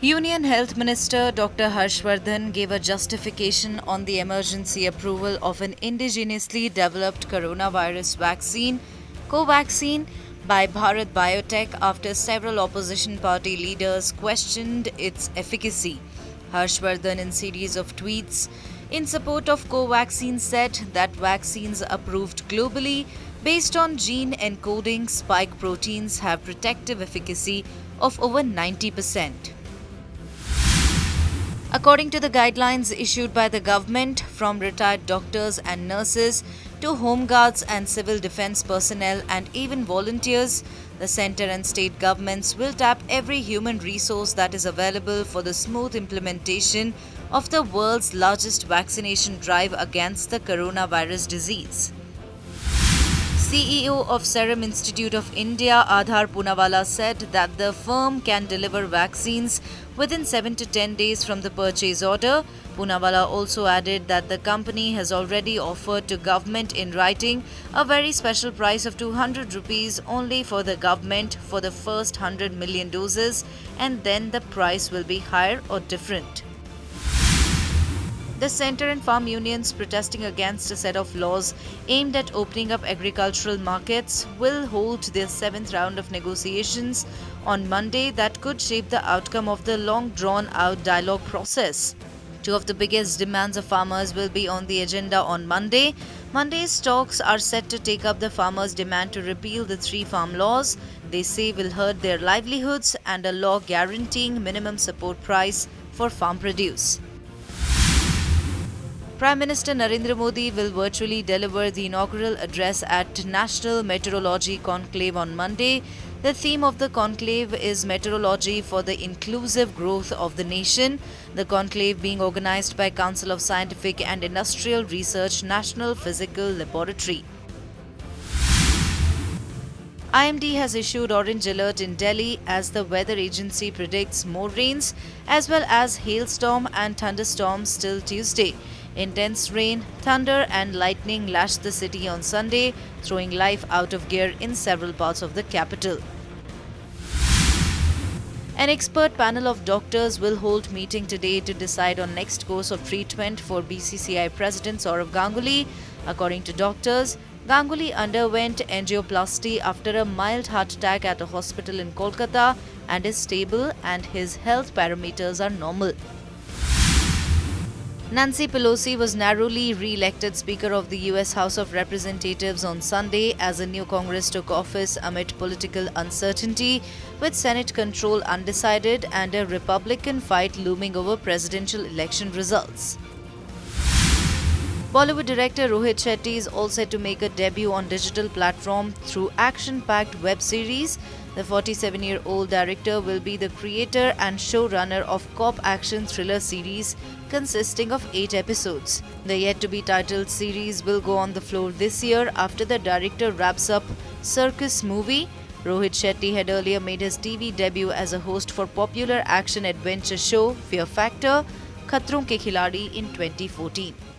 Union Health Minister Dr. Harshvardhan gave a justification on the emergency approval of an indigenously developed coronavirus vaccine, Covaxin, by Bharat Biotech after several opposition party leaders questioned its efficacy. Harshvardhan, in series of tweets in support of Covaxin, said that vaccines approved globally based on gene encoding spike proteins have protective efficacy of over 90%. According to the guidelines issued by the government, from retired doctors and nurses to home guards and civil defense personnel and even volunteers, the center and state governments will tap every human resource that is available for the smooth implementation of the world's largest vaccination drive against the coronavirus disease. CEO of Serum Institute of India, Aadhar Poonawalla, said that the firm can deliver vaccines within 7 to 10 days from the purchase order. Poonawalla also added that the company has already offered to government in writing a very special price of 200 rupees only for the government for the first 100 million doses, and then the price will be higher or different. The centre and farm unions protesting against a set of laws aimed at opening up agricultural markets will hold their seventh round of negotiations on Monday that could shape the outcome of the long drawn out dialogue process. Two of the biggest demands of farmers will be on the agenda on Monday. Monday's talks are set to take up the farmers' demand to repeal the three farm laws they say will hurt their livelihoods and a law guaranteeing minimum support price for farm produce. Prime Minister Narendra Modi will virtually deliver the inaugural address at National Meteorology Conclave on Monday. The theme of the conclave is Meteorology for the Inclusive Growth of the Nation. The conclave being organized by Council of Scientific and Industrial Research, National Physical Laboratory. IMD has issued orange alert in Delhi as the weather agency predicts more rains as well as hailstorm and thunderstorms till Tuesday. Intense rain, thunder and lightning lashed the city on Sunday, throwing life out of gear in several parts of the capital. An expert panel of doctors will hold meeting today to decide on next course of treatment for BCCI President Sourav Ganguly. According to doctors, Ganguly underwent angioplasty after a mild heart attack at a hospital in Kolkata and is stable and his health parameters are normal. Nancy Pelosi was narrowly re-elected Speaker of the U.S. House of Representatives on Sunday as a new Congress took office amid political uncertainty, with Senate control undecided and a Republican fight looming over presidential election results. Bollywood director Rohit Shetty is all set to make a debut on digital platform through action-packed web series. The 47-year-old director will be the creator and showrunner of cop action thriller series consisting of 8 episodes. The yet-to-be-titled series will go on the floor this year after the director wraps up Circus movie. Rohit Shetty had earlier made his TV debut as a host for popular action-adventure show Fear Factor, Khatron Ke Khiladi in 2014.